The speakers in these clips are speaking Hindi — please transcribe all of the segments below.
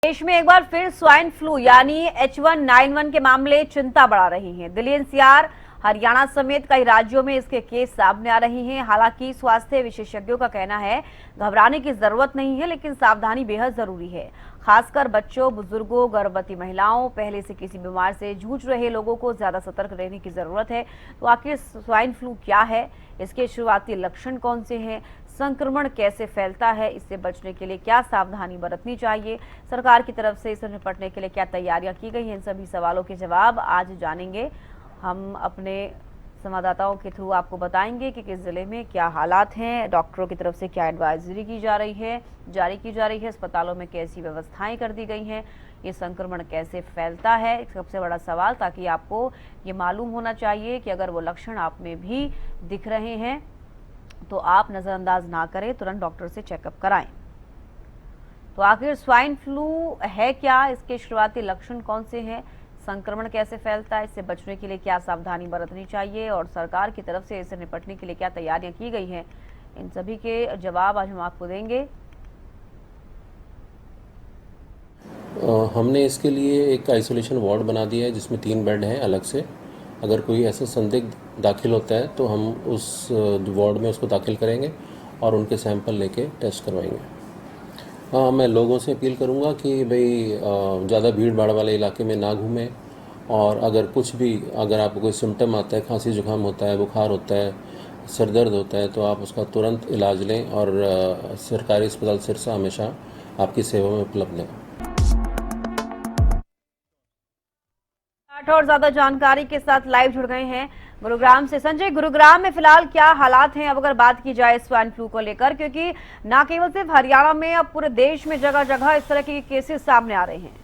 देश में एक बार फिर स्वाइन फ्लू यानी H1N1 के मामले चिंता बढ़ा रही हैं। दिल्ली एनसीआर हरियाणा समेत कई राज्यों में इसके केस सामने आ रहे हैं। हालांकि स्वास्थ्य विशेषज्ञों का कहना है घबराने की जरूरत नहीं है, लेकिन सावधानी बेहद जरूरी है। खासकर बच्चों, बुजुर्गों, गर्भवती महिलाओं, पहले से किसी बीमार से जूझ रहे लोगों को ज्यादा सतर्क रहने की जरूरत है। तो आखिर स्वाइन फ्लू क्या है, इसके शुरुआती लक्षण कौन से हैं, संक्रमण कैसे फैलता है, इससे बचने के लिए क्या सावधानी बरतनी चाहिए, सरकार की तरफ से इससे निपटने के लिए क्या तैयारियां की गई हैं, इन सभी सवालों के जवाब आज जानेंगे। हम अपने संवाददाताओं के थ्रू आपको बताएंगे कि किस जिले में क्या हालात हैं, डॉक्टरों की तरफ से क्या एडवाइजरी जारी की जा रही है, अस्पतालों में कैसी व्यवस्थाएं कर दी गई हैं, ये संक्रमण कैसे फैलता है, सबसे बड़ा सवाल। ताकि आपको ये मालूम होना चाहिए कि अगर वो लक्षण आप में भी दिख रहे हैं तो आप नजरअंदाज ना करें, तुरंत डॉक्टर से चेकअप कराएं। तो आखिर स्वाइन फ्लू है क्या, इसके शुरुआती लक्षण कौन से हैं, संक्रमण कैसे फैलता है, इससे बचने के लिए क्या सावधानी बरतनी चाहिए और सरकार की तरफ से इससे निपटने के लिए क्या तैयारियां की गई हैं, इन सभी के जवाब आज हम आपको देंगे। हमने इसके लिए एक आइसोलेशन वार्ड बना दिया है जिसमें 3 बेड हैं अलग से। अगर कोई ऐसा संदिग्ध दाखिल होता है तो हम उस वार्ड में उसको दाखिल करेंगे और उनके सैंपल लेके टेस्ट करवाएंगे। हाँ, मैं लोगों से अपील करूँगा कि भाई ज़्यादा भीड़ भाड़ वाले इलाके में ना घूमें, और अगर आपको कोई सिम्टम आता है, खांसी जुकाम होता है, बुखार होता है, सर दर्द होता है, तो आप उसका तुरंत इलाज लें और सरकारी अस्पताल सिरसा हमेशा आपकी सेवा में उपलब्ध है। और ज्यादा जानकारी के साथ लाइव जुड़ गए हैं गुरुग्राम से संजय। गुरुग्राम में फिलहाल क्या हालात हैं, अब अगर बात की जाए स्वाइन फ्लू को लेकर, क्योंकि न केवल सिर्फ हरियाणा में, अब पूरे देश में जगह जगह इस तरह के केसेस सामने आ रहे हैं।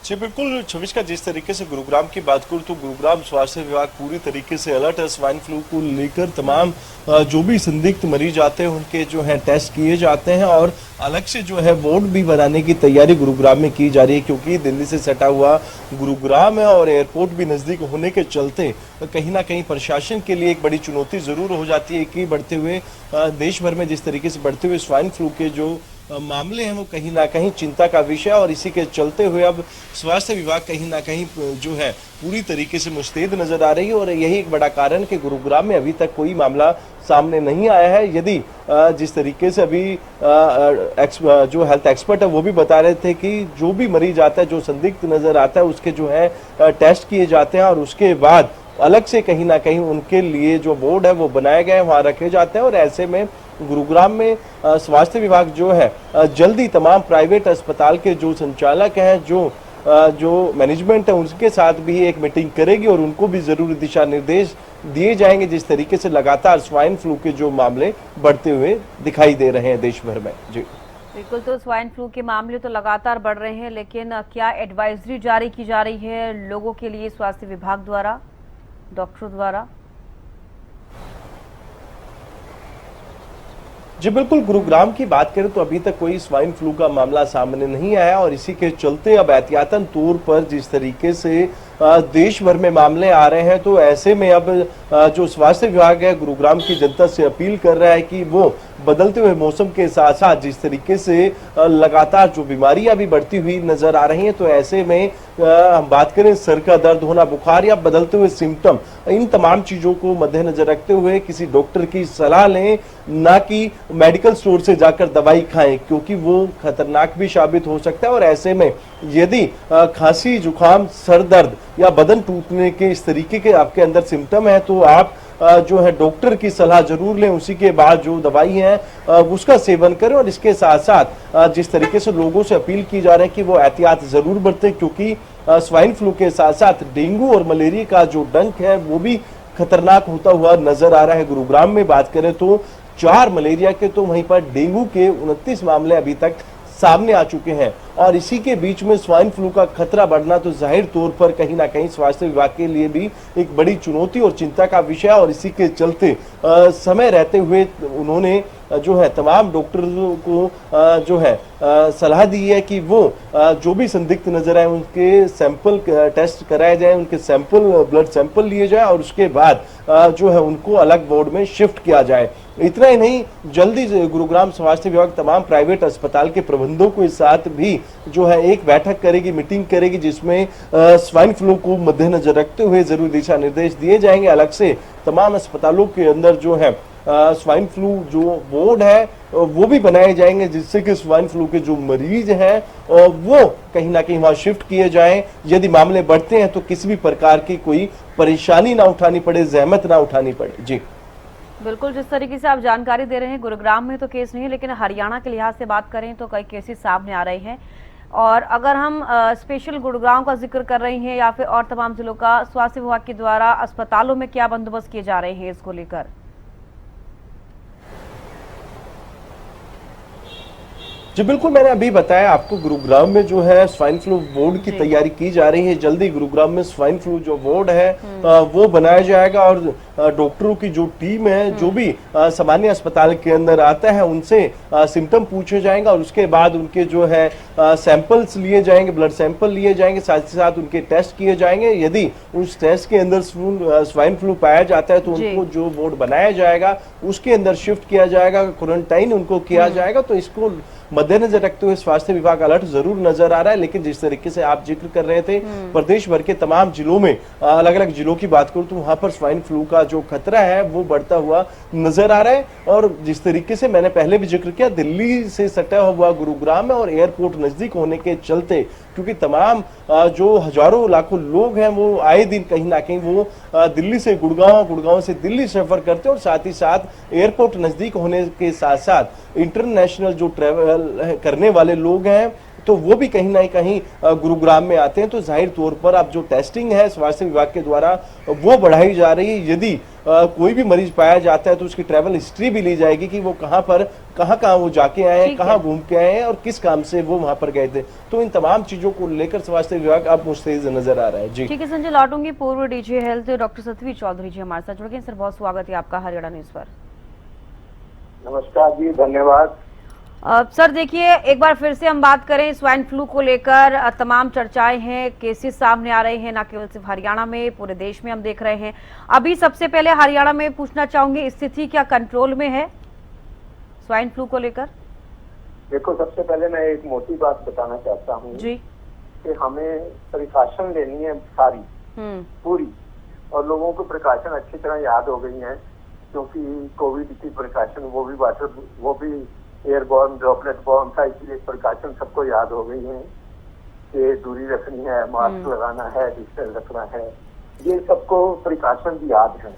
जी बिल्कुल छविष्का, जिस तरीके से गुरुग्राम की बात करूं तो गुरुग्राम स्वास्थ्य विभाग पूरी तरीके से अलर्ट है। स्वाइन फ्लू को लेकर तमाम जो भी संदिग्ध मरीज आते हैं उनके जो है टेस्ट किए जाते हैं और अलग से जो है वार्ड भी बनाने की तैयारी गुरुग्राम में की जा रही है, क्योंकि दिल्ली से सटा हुआ गुरुग्राम है और एयरपोर्ट भी नजदीक होने के चलते कहीं ना कहीं प्रशासन के लिए एक बड़ी चुनौती जरूर हो जाती है कि बढ़ते हुए देश भर में जिस तरीके से बढ़ते हुए स्वाइन फ्लू के जो मामले हैं वो कहीं ना कहीं चिंता का विषय, और इसी के चलते हुए अब स्वास्थ्य विभाग कहीं ना कहीं जो है पूरी तरीके से मुस्तैद नजर आ रही है। और यही एक बड़ा कारण कि गुरुग्राम में अभी तक कोई मामला सामने नहीं आया है। यदि जिस तरीके से अभी जो हेल्थ एक्सपर्ट है वो भी बता रहे थे कि जो भी मरीज आता है, जो संदिग्ध नजर आता है, उसके जो है टेस्ट किए जाते हैं और उसके बाद अलग से कहीं ना कहीं उनके लिए जो बोर्ड है वो बनाए गए वहां रखे जाते हैं। और ऐसे में गुरुग्राम में स्वास्थ्य विभाग जो है जल्दी तमाम प्राइवेट अस्पताल के जो संचालक हैं, जो मैनेजमेंट है, उनके साथ भी एक मीटिंग करेगी और उनको भी जरूरी दिशा निर्देश दिए जाएंगे, जिस तरीके से लगातार स्वाइन फ्लू के जो मामले बढ़ते हुए दिखाई दे रहे हैं देश भर में। जी बिल्कुल, तो स्वाइन फ्लू के मामले तो लगातार बढ़ रहे हैं, लेकिन क्या एडवाइजरी जारी की जा रही है लोगों के लिए स्वास्थ्य विभाग द्वारा, डॉक्टरों द्वारा? जी बिल्कुल, गुरुग्राम की बात करें तो अभी तक कोई स्वाइन फ्लू का मामला सामने नहीं आया और इसी के चलते अब एहतियातन तौर पर जिस तरीके से देश भर में मामले आ रहे हैं, तो ऐसे में अब जो स्वास्थ्य विभाग है गुरुग्राम की जनता से अपील कर रहा है कि वो बदलते हुए मौसम के साथ साथ जिस तरीके से लगातार जो बीमारियां भी बढ़ती हुई नजर आ रही हैं, तो ऐसे में हम बात करें सर का दर्द होना, बुखार या बदलते हुए सिम्टम, इन तमाम चीजों को मद्देनजर रखते हुए किसी डॉक्टर की सलाह लें, ना कि मेडिकल स्टोर से जाकर दवाई खाएं, क्योंकि वो खतरनाक भी साबित हो सकता है। और ऐसे में यदि खांसी, जुकाम, सर दर्द या बदन टूटने के इस तरीके के आपके अंदर सिम्टम है तो आप जो है डॉक्टर की सलाह जरूर लें। उसी के बाद जो दवाई है उसका सेवन करें। और इसके साथ साथ जिस तरीके से लोगों से अपील की जा रही है कि वो एहतियात जरूर बरतें, क्योंकि स्वाइन फ्लू के साथ साथ डेंगू और मलेरिया का जो डंक है वो भी खतरनाक होता हुआ नजर आ रहा है। गुरुग्राम में बात करें तो 4 मलेरिया के तो वहीं पर डेंगू के 29 मामले अभी तक सामने आ चुके हैं। और इसी के बीच में स्वाइन फ्लू का खतरा बढ़ना तो जाहिर तौर पर कहीं ना कहीं स्वास्थ्य विभाग के लिए भी एक बड़ी चुनौती और चिंता का विषय। और इसी के चलते समय रहते हुए उन्होंने जो है तमाम डॉक्टरों को जो है सलाह दी है कि वो जो भी संदिग्ध नजर आए उनके सैंपल टेस्ट कराए जाए, उनके ब्लड सैंपल लिए जाए और उसके बाद जो है उनको अलग वार्ड में शिफ्ट किया जाए। इतना ही नहीं, जल्दी गुरुग्राम स्वास्थ्य विभाग तमाम प्राइवेट अस्पताल के प्रबंधकों के साथ भी जो है एक बैठक करेगी, मीटिंग करेगी, जिसमें स्वाइन फ्लू को मद्देनजर रखते हुए जरूरी दिशा निर्देश दिए जाएंगे। अलग से तमाम अस्पतालों के अंदर जो है स्वाइन फ्लू जो वार्ड है वो भी बनाए जाएंगे, जिससे कि स्वाइन फ्लू के जो मरीज हैं वो कहीं ना कहीं वहां शिफ्ट किए जाएं। यदि मामले बढ़ते हैं तो किसी भी प्रकार की कोई परेशानी ना उठानी पड़े, जहमत ना उठानी पड़े। जी बिल्कुल, जिस तरीके से आप जानकारी दे रहे हैं, गुरुग्राम में तो केस नहीं है, लेकिन हरियाणा के लिहाज से बात करें तो कई केसेस सामने आ रहे हैं। और अगर हम स्पेशल गुरुग्राम का जिक्र कर रहे हैं या फिर और तमाम जिलों का, स्वास्थ्य विभाग के द्वारा अस्पतालों में क्या बंदोबस्त किए जा रहे हैं इसको लेकर? जी बिल्कुल, मैंने अभी बताया आपको, गुरुग्राम में जो है स्वाइन फ्लू वार्ड की तैयारी की जा रही है। जल्दी गुरुग्राम में स्वाइन फ्लू जो वार्ड है वो बनाया जाएगा और डॉक्टरों की जो टीम है, जो भी सामान्य अस्पताल के अंदर आता है, उनसे सिम्टम पूछे जाएंगे और उसके बाद उनके जो है सैंपल्स लिए जाएंगे, ब्लड सैंपल लिए जाएंगे, साथ ही साथ उनके टेस्ट किए जाएंगे। यदि उस टेस्ट के अंदर स्वाइन फ्लू पाया जाता है तो उनको जो वार्ड बनाया जाएगा उसके अंदर शिफ्ट किया जाएगा, क्वारंटाइन उनको किया जाएगा। तो इसको मद्देनजर रखते हुए स्वास्थ्य विभाग अलर्ट जरूर नजर आ रहा है। लेकिन जिस तरीके से आप जिक्र कर रहे थे, प्रदेश भर के तमाम जिलों में, अलग अलग जिलों की बात करूं तो वहां पर स्वाइन फ्लू का जो खतरा है वो बढ़ता हुआ नजर आ रहा है। और जिस तरीके से मैंने पहले भी जिक्र किया, दिल्ली से सटा हुआ गुरुग्राम है और एयरपोर्ट नजदीक होने के चलते, क्योंकि तमाम जो हजारों लाखों लोग हैं वो आए दिन कहीं ना कहीं वो दिल्ली से गुड़गांव, गुड़गांव से दिल्ली सफर करते हैं, और साथ ही साथ एयरपोर्ट नजदीक होने के साथ साथ इंटरनेशनल जो ट्रैवल करने वाले लोग हैं तो वो भी कहीं ना कहीं गुरुग्राम में आते हैं। तो जाहिर तौर पर अब जो टेस्टिंग है स्वास्थ्य विभाग के द्वारा वो बढ़ाई जा रही है। यदि कोई भी मरीज पाया जाता है तो उसकी ट्रैवल हिस्ट्री भी ली जाएगी कि वो कहाँ कहाँ वो जाके आए हैं, कहाँ घूम के आए हैं और किस काम से वो वहां पर गए थे। तो इन तमाम चीजों को लेकर स्वास्थ्य विभाग अब मुस्तैद नजर आ रहा है। जी ठीक है संजय, लौटूंगी पूर्व DG health doctor Satveer Chaudhary ji हमारे साथ जुड़ गए। सर बहुत स्वागत है आपका हरियाणा न्यूज पर। नमस्कार जी, धन्यवाद। सर देखिए, एक बार फिर से हम बात करें स्वाइन फ्लू को लेकर, तमाम चर्चाएं हैं, केसेस सामने आ रहे हैं, न केवल सिर्फ हरियाणा में, पूरे देश में हम देख रहे हैं। अभी सबसे पहले हरियाणा में पूछना चाहूंगी, स्थिति क्या कंट्रोल में है स्वाइन फ्लू को लेकर? देखो, सबसे पहले मैं एक मोटी बात बताना चाहता हूँ जी, कि हमें प्रिकॉशन लेनी है सारी पूरी, और लोगों को प्रिकॉशन अच्छी तरह याद हो गई है, क्योंकि कोविड की प्रिकॉशन वो भी एयरबॉर्न ड्रॉपलेट बॉर्न था, इसलिए प्रिकॉशन सबको याद हो गई है कि दूरी रखनी है, मास्क लगाना है, डिस्टेंस रखना है, ये सबको प्रिकॉशन भी याद है।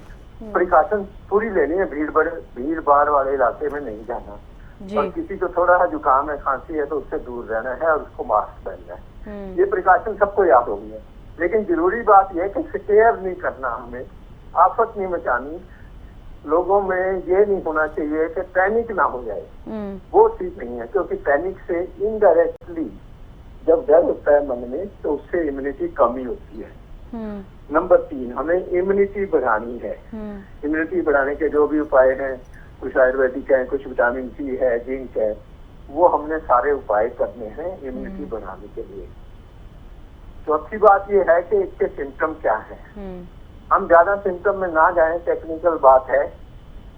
प्रिकॉशन पूरी लेनी है, भीड़ भाड़ वाले इलाके में नहीं जाना, और किसी को थोड़ा सा जुकाम है, खांसी है तो उससे दूर रहना है और उसको मास्क पहनना है। ये प्रिकॉशन सबको याद हो गई है। लेकिन जरूरी बात यह है कि स्केयर नहीं करना, हमें आफत नहीं मचानी, लोगों में ये नहीं होना चाहिए कि पैनिक ना हो जाए, वो ठीक नहीं है, क्योंकि पैनिक से इनडायरेक्टली जब डर होता है मन में तो उससे इम्यूनिटी कमी होती है। नंबर 3, हमें इम्यूनिटी बढ़ानी है। इम्यूनिटी बढ़ाने के जो भी उपाय हैं, कुछ आयुर्वेदिक है, कुछ विटामिन सी है, जिंक है, वो हमने सारे उपाय करने हैं इम्यूनिटी बढ़ाने के लिए। चौथी बात ये है कि इसके सिम्टम क्या है, हम ज्यादा सिम्टम में ना जाएं, टेक्निकल बात है,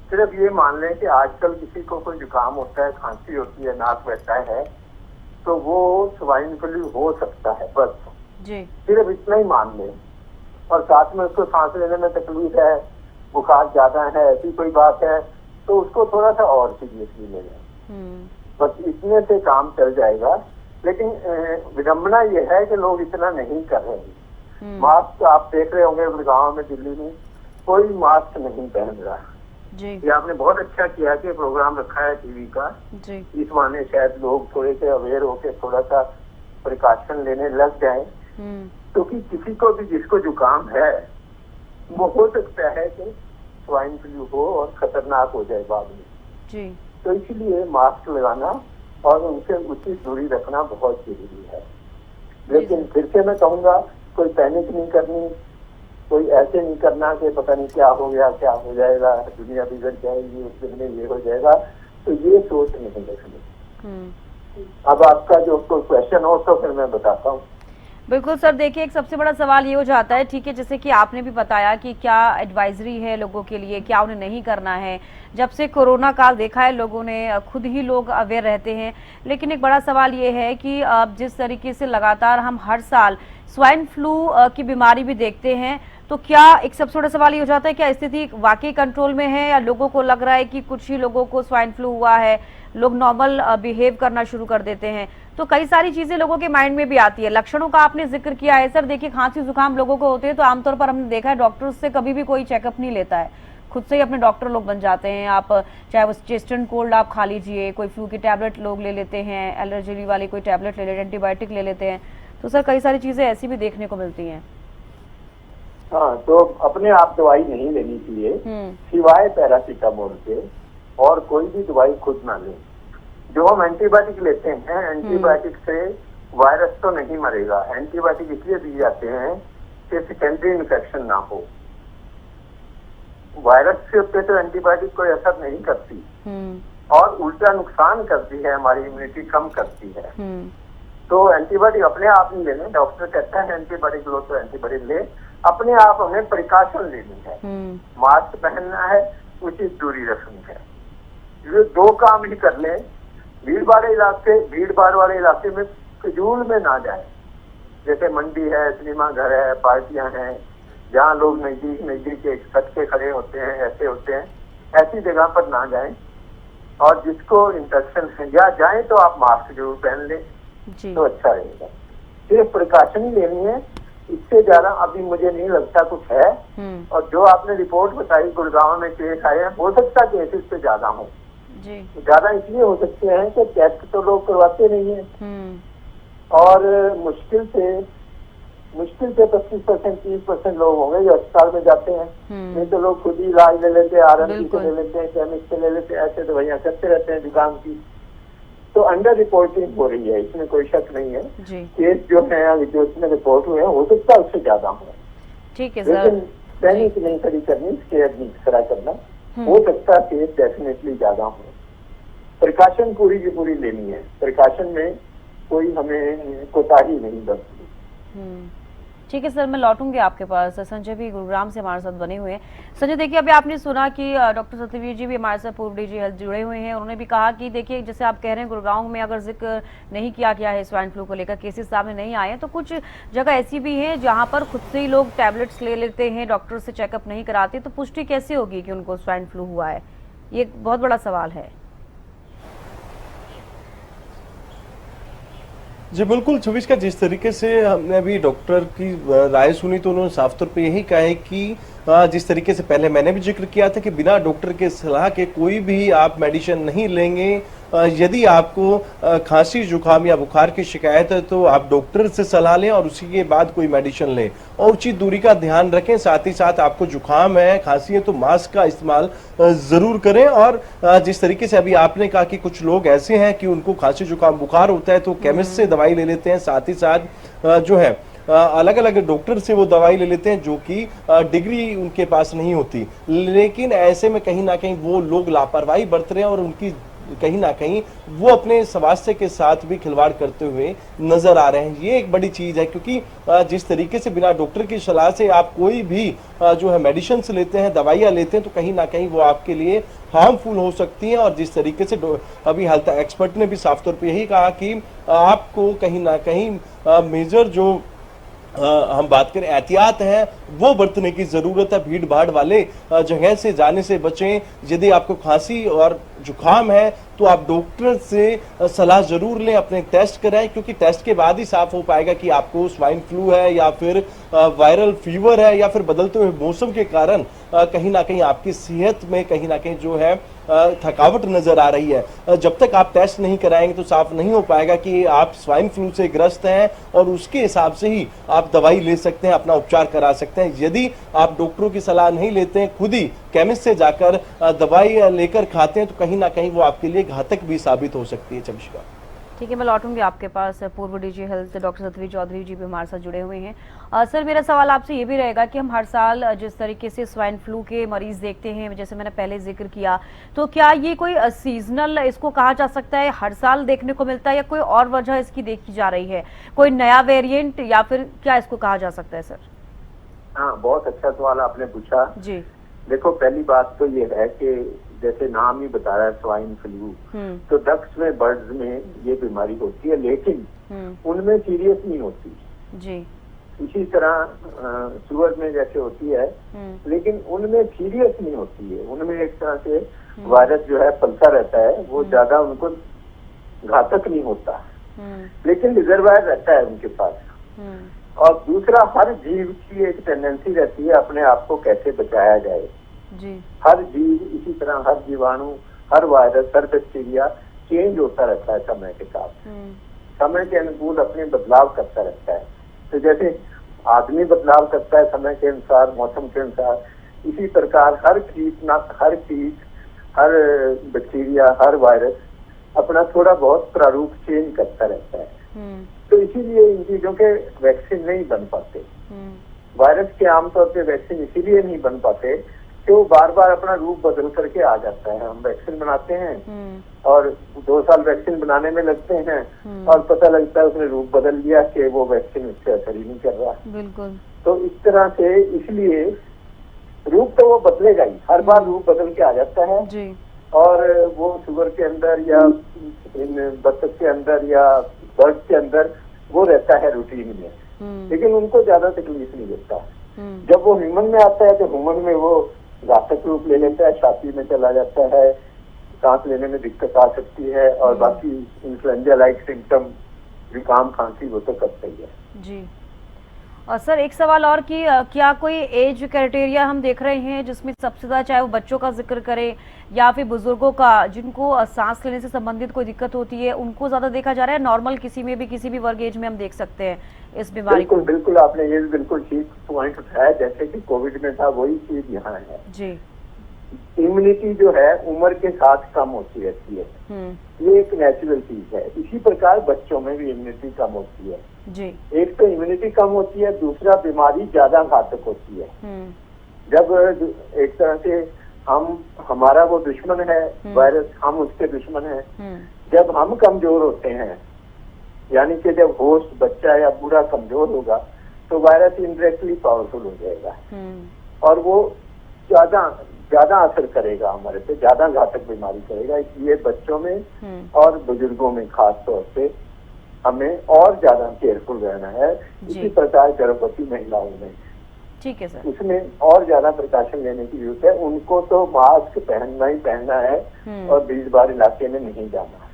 सिर्फ ये मान लें कि आजकल किसी को कोई जुकाम होता है, खांसी होती है, नाक बहता है, तो वो स्वाइन फ्लू हो सकता है, बस जी, सिर्फ इतना ही मान लें। और साथ में उसको सांस लेने में तकलीफ है, बुखार ज्यादा है, ऐसी कोई बात है तो उसको थोड़ा सा और सीरियसली ले लें, बस इतने से काम चल जाएगा। लेकिन विडम्बना ये है कि लोग इतना नहीं कर रहे हैं। मास्क आप देख रहे होंगे गाँव में, दिल्ली में कोई मास्क नहीं पहन रहा जी। ये आपने बहुत अच्छा किया कि प्रोग्राम रखा है टीवी का जी। इस माने शायद लोग थोड़े से अवेयर होके थोड़ा सा प्रिकॉशन लेने लग जाएं, क्योंकि किसी को भी जिसको जुकाम है वो हो सकता है कि स्वाइन फ्लू हो और खतरनाक हो जाए बाद में जी। तो इसलिए मास्क लगाना और उनसे उचित दूरी रखना बहुत जरूरी है। लेकिन फिर से मैं कहूँगा, कोई पैनिक नहीं करनी, कोई ऐसे नहीं करना कि पता नहीं क्या हो गया, क्या हो जाएगा, दुनिया बिगड़ जाएगी, उस दिन में ये हो जाएगा, तो ये सोच नहीं रखनी। अब आपका जो कोई क्वेश्चन हो तो फिर मैं बताता हूँ। बिल्कुल सर, देखिए एक सबसे बड़ा सवाल ये हो जाता है, ठीक है, जैसे कि आपने भी बताया कि क्या एडवाइजरी है लोगों के लिए, क्या उन्हें नहीं करना है। जब से कोरोना काल देखा है लोगों ने, खुद ही लोग अवेयर रहते हैं, लेकिन एक बड़ा सवाल ये है कि जिस तरीके से लगातार हम हर साल स्वाइन फ्लू की बीमारी भी देखते हैं, तो क्या एक सबसे बड़ा सवाल ये हो जाता है, क्या स्थिति वाकई कंट्रोल में है या लोगों को लग रहा है कि कुछ ही लोगों को स्वाइन फ्लू हुआ है, लोग नॉर्मल बिहेव करना शुरू कर देते हैं। तो कई सारी चीजें लोगों के माइंड में भी आती है। लक्षणों का आपने जिक्र किया है सर, देखिए खांसी जुकाम लोगों को होते हैं तो आमतौर पर हमने देखा है डॉक्टर से कभी भी कोई चेकअप नहीं लेता है, खुद से ही अपने डॉक्टर लोग बन जाते हैं। आप चाहे वो चेस्ट एंड कोल्ड आप खा लीजिए, कोई फ्लू की टैबलेट लोग ले लेते हैं, एलर्जी वाली कोई टैबलेट ले लेते हैं, एंटीबायोटिक ले लेते हैं। तो सर कई सारी चीजें ऐसी भी देखने को मिलती हैं। हाँ, तो अपने आप दवाई नहीं लेनी चाहिए सिवाय पैरासीटामोल के, और कोई भी दवाई खुद ना लें। जो हम एंटीबायोटिक लेते हैं, एंटीबायोटिक से वायरस तो नहीं मरेगा। एंटीबायोटिक इसलिए दिए जाते हैं कि सेकेंडरी इन्फेक्शन ना हो। वायरस के ऊपर तो एंटीबायोटिक कोई असर नहीं करती और उल्टा नुकसान करती है, हमारी इम्यूनिटी कम करती है। तो एंटीबायोटिक अपने आप नहीं लेने। डॉक्टर कहता है एंटीबायोटिक लो तो एंटीबायोटिक ले, अपने आप हमें प्रिकॉशन लेनी है। मास्क पहनना है, उचित दूरी रखनी है। ये दो काम ही कर लें। भीड़ भाड़ वाले इलाके में फिजूल में ना जाए, जैसे मंडी है, सिनेमा घर है, पार्टियां हैं, जहाँ लोग नजदीक के छत पे खड़े होते हैं, ऐसे होते हैं, ऐसी जगह पर ना जाएं। और जिसको इन्फेक्शन है या जाए तो आप मास्क जरूर पहन लें तो अच्छा रहेगा। सिर्फ प्रिकॉशन ही लेनी है, इससे ज्यादा अभी मुझे नहीं लगता कुछ है। और जो आपने रिपोर्ट बताई गुड़गांव में केस आए हैं, हो सकता केसेस से ज्यादा हो। ज्यादा इसलिए हो सकते हैं कि टेस्ट तो लोग करवाते नहीं है, और मुश्किल से 25% 30% लोग होंगे जो अस्पताल में जाते हैं। नहीं तो लोग खुद ही इलाज ले लेते हैं, RMC से ले लेते हैं, केमिस्ट से ले लेते हैं, ऐसे दवाइयाँ करते रहते हैं जुकाम की। तो अंडर रिपोर्टिंग हो रही है, इसमें कोई शक नहीं है। केस जो है जो इसमें रिपोर्ट हुए हैं, हो सकता है उससे ज्यादा हो। ठीक है, लेकिन पैनिक नहीं खड़ी करनी, स्केयर नहीं खड़ा करना। हो सकता है केस डेफिनेटली ज्यादा हो। प्रिकॉशन पूरी की पूरी लेनी है। प्रिकॉशन में कोई हमें कोताही नहीं बरतनी। ठीक है सर, मैं लौटूंगी आपके पास। संजय भी गुरुग्राम से हमारे साथ बने हुए हैं। संजय, देखिए अभी आपने सुना कि डॉक्टर सत्यवीर जी भी हमारे साथ, पूर्व DG हेल्थ जुड़े हुए हैं। उन्होंने भी कहा कि देखिए जैसे आप कह रहे हैं गुरुग्राम में अगर जिक्र नहीं किया गया है स्वाइन फ्लू को लेकर, केसेस सामने नहीं आए हैं, तो कुछ जगह ऐसी भी है जहाँ पर खुद से ही लोग टैबलेट्स ले लेते हैं, डॉक्टर से चेकअप नहीं कराते। तो पुष्टि कैसे होगी कि उनको स्वाइन फ्लू हुआ है? ये एक बहुत बड़ा सवाल है। जी बिल्कुल छविश का, जिस तरीके से हमने अभी डॉक्टर की राय सुनी तो उन्होंने साफ तौर पे यही कहा है कि जिस तरीके से पहले मैंने भी जिक्र किया था कि बिना डॉक्टर के सलाह के कोई भी आप मेडिसिन नहीं लेंगे। यदि आपको खांसी जुकाम या बुखार की शिकायत है तो आप डॉक्टर से सलाह लें और उसी के बाद कोई मेडिसिन लें, और उचित दूरी का ध्यान रखें। साथ ही साथ आपको जुकाम है, खांसी है तो मास्क का इस्तेमाल जरूर करें। और जिस तरीके से अभी आपने कहा कि कुछ लोग ऐसे हैं कि उनको खांसी जुकाम बुखार होता है तो केमिस्ट से दवाई ले लेते हैं, साथ ही साथ जो है अलग अलग डॉक्टर से वो दवाई ले लेते हैं जो कि डिग्री उनके पास नहीं होती। लेकिन ऐसे में कहीं ना कहीं वो लोग लापरवाही बरत रहे हैं और उनकी कहीं ना कहीं वो अपने स्वास्थ्य के साथ भी खिलवाड़ करते हुए नजर आ रहे हैं। ये एक बड़ी चीज है, क्योंकि जिस तरीके से बिना डॉक्टर की सलाह से आप कोई भी जो है मेडिसिन लेते हैं, दवाइयाँ लेते हैं, तो कहीं ना कहीं वो आपके लिए हार्मफुल हो सकती हैं। और जिस तरीके से अभी हेल्थ एक्सपर्ट ने भी साफ तौर पर यही कहा कि आपको कहीं ना कहीं मेजर जो हम बात करें एहतियात है वो बरतने की जरूरत है। भीड़ भाड़ वाले जगह से जाने से बचें। यदि आपको खांसी और जुकाम है तो आप डॉक्टर से सलाह जरूर लें, अपने टेस्ट कराएं, क्योंकि टेस्ट के बाद ही साफ हो पाएगा कि आपको स्वाइन फ्लू है या फिर वायरल फीवर है या फिर बदलते हुए मौसम के कारण कहीं ना कहीं आपकी सेहत में कहीं ना कहीं जो है थकावट नजर आ रही है। जब तक आप टेस्ट नहीं कराएंगे तो साफ नहीं हो पाएगा कि आप स्वाइन फ्लू से ग्रस्त हैं, और उसके हिसाब से ही आप दवाई ले सकते हैं, अपना उपचार करा सकते हैं। यदि आप डॉक्टरों की सलाह नहीं लेते हैं, खुद ही केमिस्ट से जाकर दवाई लेकर खाते हैं, तो कहीं ना कहीं वो आपके लिए घातक भी साबित हो सकती है। चमशका। ठीक है, मैं लौटूंगी आपके पास। पूर्व डीजी हेल्थ डॉक्टर सतवी चौधरी जी भी हमारे साथ जुड़े हुए हैं। सर, मेरा सवाल आपसे ये भी रहेगा कि हम हर साल जिस तरीके से स्वाइन फ्लू के मरीज देखते हैं, जैसे मैंने पहले जिक्र किया, तो क्या ये कोई सीजनल इसको कहा जा सकता है, हर साल देखने को मिलता है, या कोई और वजह इसकी देखी जा रही है, कोई नया वेरिएंट, या फिर क्या इसको कहा जा सकता है? सर हाँ, बहुत अच्छा सवाल आपने पूछा जी। देखो, पहली बात तो ये है कि जैसे नाम ही बता रहा है स्वाइन फ्लू, तो डक्स में, बर्ड्स में ये बीमारी होती है, लेकिन उनमें सीरियस नहीं होती जी। इसी तरह सुअर में जैसे होती है, लेकिन उनमें सीरियस नहीं होती है। उनमें एक तरह से वायरस जो है फैलता रहता है, वो ज्यादा उनको घातक नहीं होता, लेकिन रिजर्वायर रहता है उनके पास। और दूसरा, हर जीव की एक टेंडेंसी रहती है अपने आप को कैसे बचाया जाए जी। हर जीव इसी तरह, हर जीवाणु, हर वायरस, हर बैक्टीरिया चेंज होता रहता है समय के साथ, समय के अनुकूल अपने बदलाव करता रहता है। तो जैसे आदमी बदलाव करता है समय के अनुसार, मौसम के अनुसार, इसी प्रकार हर कीट, हर बैक्टीरिया, हर वायरस अपना थोड़ा बहुत प्रारूप चेंज करता रहता है। तो इसीलिए इन चीजों के वैक्सीन नहीं बन पाते। वायरस के आमतौर पे वैक्सीन इसीलिए नहीं बन पाते कि वो बार बार अपना रूप बदल करके आ जाता है। हम वैक्सीन बनाते हैं और 2 साल वैक्सीन बनाने में लगते हैं और पता लगता है उसने रूप बदल लिया कि वो वैक्सीन उससे असर ही नहीं कर रहा। बिल्कुल। तो इस तरह से, इसलिए रूप तो वो बदलेगा ही, हर बार रूप बदल के आ जाता है जी। और वो शुगर के अंदर या इन बत्तख के अंदर या बर्ड के अंदर वो रहता है रूटीन में, लेकिन उनको ज्यादा तकलीफ नहीं देता। जब वो ह्यूमन में आता है तो ह्यूमन में वो घातक रूप ले लेता है, छाती में चला जाता है, सांस लेने में दिक्कत आ सकती है, और बाकी इन्फ्लुएंजा लाइक सिम्टम, जुकाम, खांसी, वो तो करता ही है जी। और सर, एक सवाल और कि क्या कोई एज क्राइटेरिया हम देख रहे हैं जिसमें सबसे ज्यादा, चाहे वो बच्चों का जिक्र करें या फिर बुजुर्गों का, जिनको सांस लेने से संबंधित कोई दिक्कत होती है, उनको ज्यादा देखा जा रहा है? नॉर्मल किसी में भी, किसी भी वर्ग एज में हम देख सकते हैं इस बीमारी को? बिल्कुल, आपने ये बिल्कुल ठीक पॉइंट उठाया। जैसे कि कोविड में था, वही चीज यहाँ है जी। इम्यूनिटी जो है उम्र के साथ कम होती रहती है, ये एक नेचुरल चीज है। इसी प्रकार बच्चों में भी इम्यूनिटी कम होती है जी। एक तो इम्यूनिटी कम होती है, दूसरा बीमारी ज्यादा घातक होती है। जब एक तरह से हमारा वो दुश्मन है वायरस, हम उसके दुश्मन हैं। जब हम कमजोर होते हैं, यानी कि जब होस्ट, बच्चा या बूढ़ा कमजोर होगा, तो वायरस इनडायरेक्टली पावरफुल हो जाएगा और वो ज्यादा असर करेगा हमारे पे, ज्यादा घातक बीमारी करेगा। इसलिए बच्चों में और बुजुर्गों में खास तौर पे हमें और ज्यादा केयरफुल रहना है। इसी प्रकार गर्भवती महिलाओं में, ठीक है सर, उसमें और ज्यादा प्रिकॉशन लेने की जरूरत है। उनको तो मास्क पहनना ही पहनना है और भीड़-भाड़ इलाके में नहीं जाना।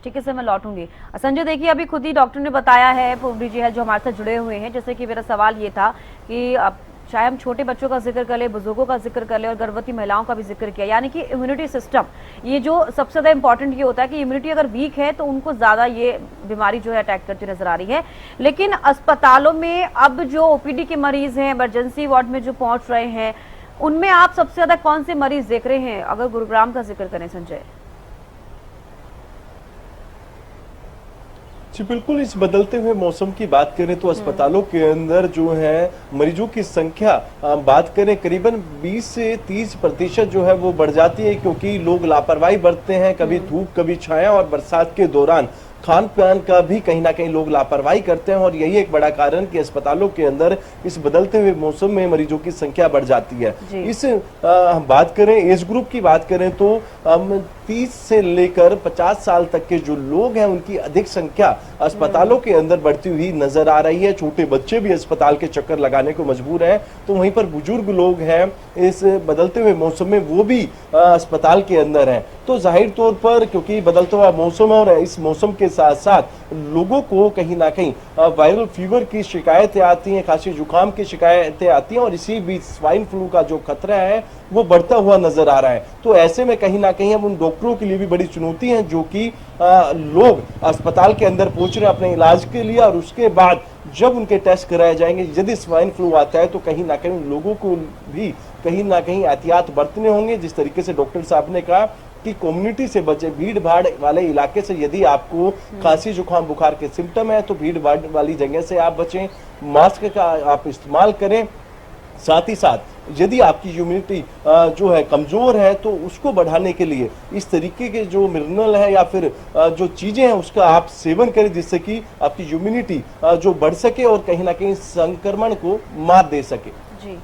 ठीक है सर, मैं लौटूंगी। संजय, देखिए, अभी खुद ही डॉक्टर ने बताया है, पूर्व डीजी है जो हमारे साथ जुड़े हुए हैं, जैसे कि मेरा सवाल ये था कि अब चाहे हम छोटे बच्चों का जिक्र कर ले, बुजुर्गों का जिक्र कर ले और गर्भवती महिलाओं का भी जिक्र किया, यानी कि इम्यूनिटी सिस्टम, ये जो सबसे ज्यादा इंपॉर्टेंट ये होता है कि इम्यूनिटी अगर वीक है तो उनको ज्यादा ये बीमारी जो है अटैक करती नजर आ रही है। लेकिन अस्पतालों में अब जो ओपीडी के मरीज हैं, इमरजेंसी वार्ड में जो पहुंच रहे हैं, उनमें आप सबसे ज्यादा कौन से मरीज देख रहे हैं, अगर गुरुग्राम का जिक्र करें संजय? जी बिल्कुल, इस बदलते हुए मौसम की बात करें तो अस्पतालों के अंदर जो है मरीजों की संख्या बात करें करीबन 20 से 30% जो है वो बढ़ जाती है, क्योंकि लोग लापरवाही बरतते हैं, कभी धूप कभी छाया, और बरसात के दौरान खान पान का भी कहीं ना कहीं लोग लापरवाही करते हैं। और यही एक बड़ा कारण कि अस्पतालों के अंदर इस बदलते हुए मौसम में मरीजों की संख्या बढ़ जाती है। इस बात करें, एज ग्रुप की बात करें तो 30 से लेकर 50 साल तक के जो लोग हैं उनकी अधिक संख्या अस्पतालों के अंदर बढ़ती हुई नजर आ रही है। छोटे बच्चे भी अस्पताल के चक्कर लगाने को मजबूर हैं, तो वहीं पर बुजुर्ग लोग हैं इस बदलते हुए मौसम में वो भी अस्पताल के अंदर हैं। तो जाहिर तौर पर क्योंकि बदलता हुआ मौसम है और इस मौसम के साथ साथ लोगों को कहीं ना कहीं वायरल फीवर की शिकायतें आती हैं, खांसी जुकाम की शिकायतें आती हैं, और इसी बीच स्वाइन फ्लू का जो खतरा है वो बढ़ता हुआ नजर आ रहा है। तो ऐसे में कहीं ना कहीं अब उन डॉक्टरों के लिए भी बड़ी चुनौती है, जो कि लोग अस्पताल के अंदर पहुंच रहे हैं अपने इलाज के लिए, और उसके बाद जब उनके टेस्ट कराए जाएंगे, यदि स्वाइन फ्लू आता है तो कहीं ना कहीं लोगों को भी कहीं ना कहीं एहतियात बरतने होंगे। जिस तरीके से डॉक्टर साहब ने कहा कि कम्युनिटी से बचे। भीड़ भाड़ वाले इलाके से यदि आपको खांसी जुकाम बुखार के सिम्टम है तो भीड़ भाड़ वाली जगह से आप बचें, मास्क का आप इस्तेमाल करें। साथ ही साथ यदि आपकी इम्यूनिटी जो है कमजोर है तो उसको बढ़ाने के लिए इस तरीके के जो मिनरल है या फिर जो चीजें हैं उसका आप सेवन करें, जिससे कि आपकी इम्यूनिटी जो बढ़ सके और कहीं ना कहीं संक्रमण को मात दे सके। जी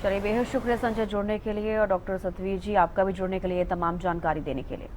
चलिए, बेहद शुक्रिया संजय जुड़ने के लिए, और डॉक्टर सतवीर जी आपका भी जुड़ने के लिए, तमाम जानकारी देने के लिए।